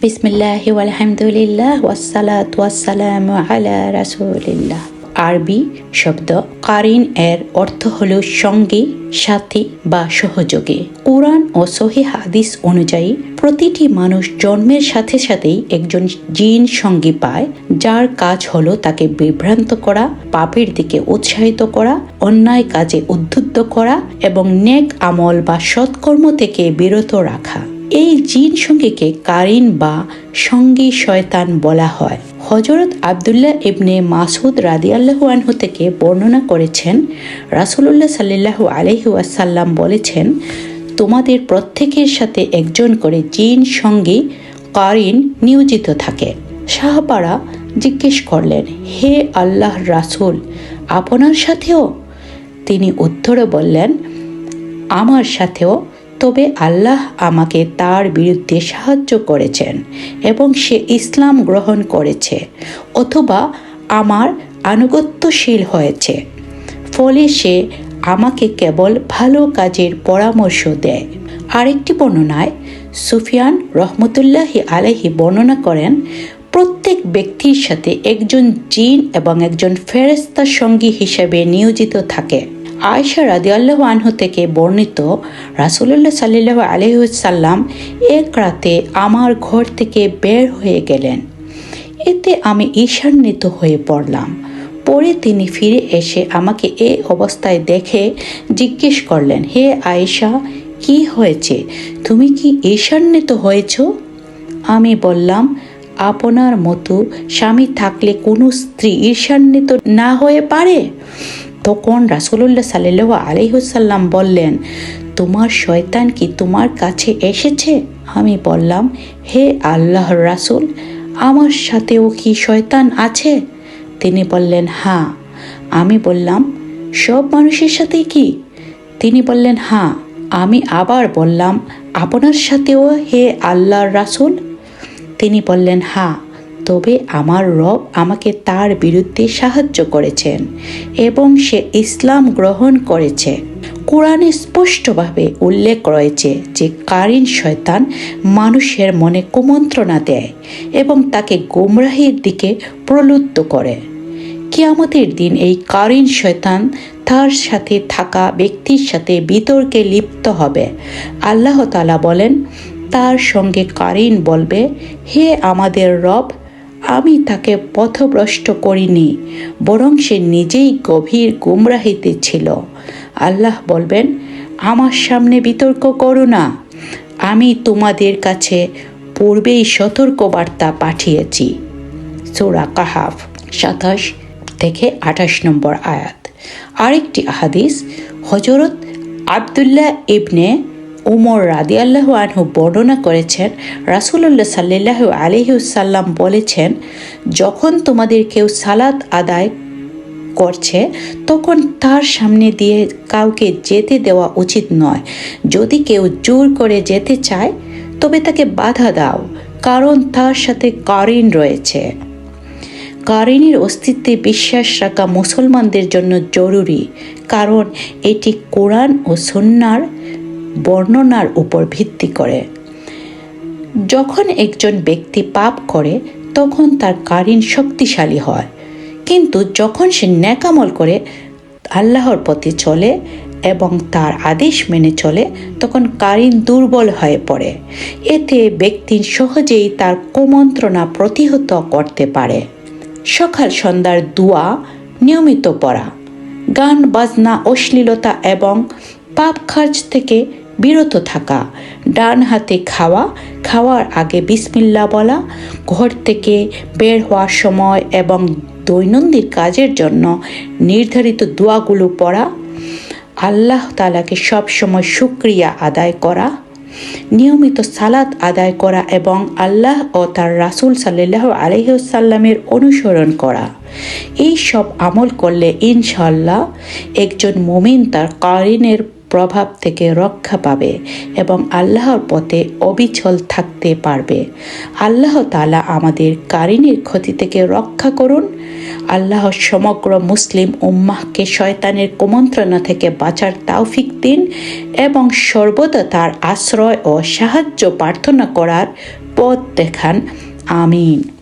বিসমিল্লাহি ওয়ালহামদুলিল্লাহ ওয়াসসালাতু ওয়াসসালামু আলা রাসূলিল্লাহ। আরবি শব্দ কারিন এর অর্থ হলো সঙ্গী, সাথী বা সহযোগী। কুরআন ও সহিহ হাদিস অনুযায়ী প্রতিটি মানুষ জন্মের সাথে সাথেই একজন জিন সঙ্গী পায়, যার কাজ হলো তাকে বিভ্রান্ত করা, পাপের দিকে উৎসাহিত করা, অন্যায় কাজে উদ্বুদ্ধ করা এবং নেক আমল বা সৎকর্ম থেকে বিরত রাখা। এই জিন সঙ্গীকে কারিন বা সঙ্গী শয়তান বলা হয়। হযরত আব্দুল্লাহ ইবনে মাসউদ রাদিয়াল্লাহু আনহু থেকে বর্ণনা করেছেন, রাসূলুল্লাহ সাল্লাল্লাহু আলাইহি ওয়াসাল্লাম বলেছেন, তোমাদের প্রত্যেকের সাথে একজন করে জিন সঙ্গী কারিন নিয়োজিত থাকে। সাহাবারা জিজ্ঞেস করলেন, হে আল্লাহর রাসূল, আপনার সাথেও? তিনি উত্তরে বললেন, আমার সাথেও, তবে আল্লাহ আমাকে তার বিরুদ্ধে সাহায্য করেছেন এবং সে ইসলাম গ্রহণ করেছে অথবা আমার আনুগত্যশীল হয়েছে, ফলে সে আমাকে কেবল ভালো কাজের পরামর্শ দেয়। আরেকটি বর্ণনায় সুফিয়ান রহমতুল্লাহি আলাইহি বর্ণনা করেন, প্রত্যেক ব্যক্তির সাথে একজন জিন এবং একজন ফেরেশতা সঙ্গী হিসেবে নিয়োজিত থাকে। আয়েশা রাদিয়াল্লাহু আনহু থেকে বর্ণিত, রাসূলুল্লাহ সাল্লাল্লাহু আলাইহি ওয়াসাল্লাম এক রাতে আমার ঘর থেকে বের হয়ে গেলেন। এতে আমি ঈর্ষান্বিত হয়ে পড়লাম। পরে তিনি ফিরে এসে আমাকে এই অবস্থায় দেখে জিজ্ঞেস করলেন, হে আয়েশা, কি হয়েছে? তুমি কি ঈর্ষান্বিত হয়েছ? আমি বললাম, আপনার মতো স্বামী থাকলে কোনো স্ত্রী ঈর্ষান্বিত না হয়ে পারে? তখন রাসূলুল্লাহ সাল্লাল্লাহু আলাইহি ওয়াসাল্লাম বললেন, তোমার শয়তান কি তোমার কাছে এসেছে? আমি বললাম, হে আল্লাহর রাসূল, আমার সাথেও কি শয়তান আছে? তিনি বললেন, হ্যাঁ। আমি বললাম, সব মানুষের সাথে কি? তিনি বললেন, হ্যাঁ। আমি আবার বললাম, আপনার সাথেও হে আল্লাহর রাসূল? তিনি বললেন, হ্যাঁ, তবে আমার রব আমাকে তার বিরুদ্ধে সাহায্য করেছেন এবং সে ইসলাম গ্রহণ করেছে। কোরআনে স্পষ্টভাবে উল্লেখ রয়েছে যে কারিন শয়তান মানুষের মনে কুমন্ত্রণা দেয় এবং তাকে গোমরাহির দিকে প্রলুব্ধ করে। কিয়ামতের দিন এই কারিন শয়তান তার সাথে থাকা ব্যক্তির সাথে বিতর্কে লিপ্ত হবে। আল্লাহ তাআলা বলেন, তার সঙ্গে কারিন বলবে, হে আমাদের রব, আমি তাকে পথভ্রষ্ট করিনি, বরং সে নিজেই গভীর গুমরাহিতে ছিল। আল্লাহ বলবেন, আমার সামনে বিতর্ক করো না, আমি তোমাদের কাছে পূর্বেই সতর্কবার্তা পাঠিয়েছি। সূরা কাহাফ 27 থেকে 28 নম্বর আয়াত। আরেকটি হাদিস হযরত আব্দুল্লাহ ইবনে উমর রাদিয়াল্লাহু আনহু বর্ণনা করেছেন, রাসূলুল্লাহ সাল্লাল্লাহু আলাইহি ওয়াসাল্লাম বলেছেন, যখন তোমাদের কেউ সালাত আদায় করছে তখন তার সামনে দিয়ে কাউকে যেতে দেওয়া উচিত নয়। যদি কেউ জোর করে যেতে চায় তবে তাকে বাধা দাও, কারণ তার সাথে কারিন রয়েছে। কারিনের অস্তিত্বে বিশ্বাস রাখা মুসলমানদের জন্য জরুরি, কারণ এটি কোরআন ও সুন্নাহর বর্ণনার উপর ভিত্তি করে। যখন একজন ব্যক্তি পাপ করে তখন তার কারিন শক্তিশালী হয়, কিন্তু যখন সে নেক আমল করে, আল্লাহর পথে চলে এবং তার আদেশ মেনে চলে, তখন কারিন দুর্বল হয়ে পড়ে। এতে ব্যক্তি সহজেই তার কুমন্ত্রণা প্রতিহত করতে পারে। সকাল সন্ধ্যার দোয়া নিয়মিত পড়া, গান বাজনা, অশ্লীলতা এবং পাপ কাজ থেকে বিরত থাকা, ডান হাতে খাওয়া, খাওয়ার আগে বিসমিল্লাহ বলা, ঘর থেকে বের হওয়ার সময় এবং দৈনন্দিন কাজের জন্য নির্ধারিত দোয়াগুলো পড়া, আল্লাহ তাআলাকে সবসময় শুকরিয়া আদায় করা, নিয়মিত সালাত আদায় করা এবং আল্লাহ ও তার রাসূল সাল্লাল্লাহু আলাইহি ওয়াসাল্লামের অনুসরণ করা। এই সব আমল করলে ইনশাআল্লাহ একজন মুমিন তার কারিনের প্রভাব থেকে রক্ষা পাবে এবং আল্লাহর পথে অবিচল থাকতে পারবে। আল্লাহ তাআলা আমাদের কারিনের ক্ষতি থেকে রক্ষা করুন। আল্লাহ সমগ্র মুসলিম উম্মাহকে শয়তানের কুমন্ত্রণা থেকে বাঁচার তৌফিক দিন এবং সর্বদা তার আশ্রয় ও সাহায্য প্রার্থনা করার পথ দেখান। আমিন।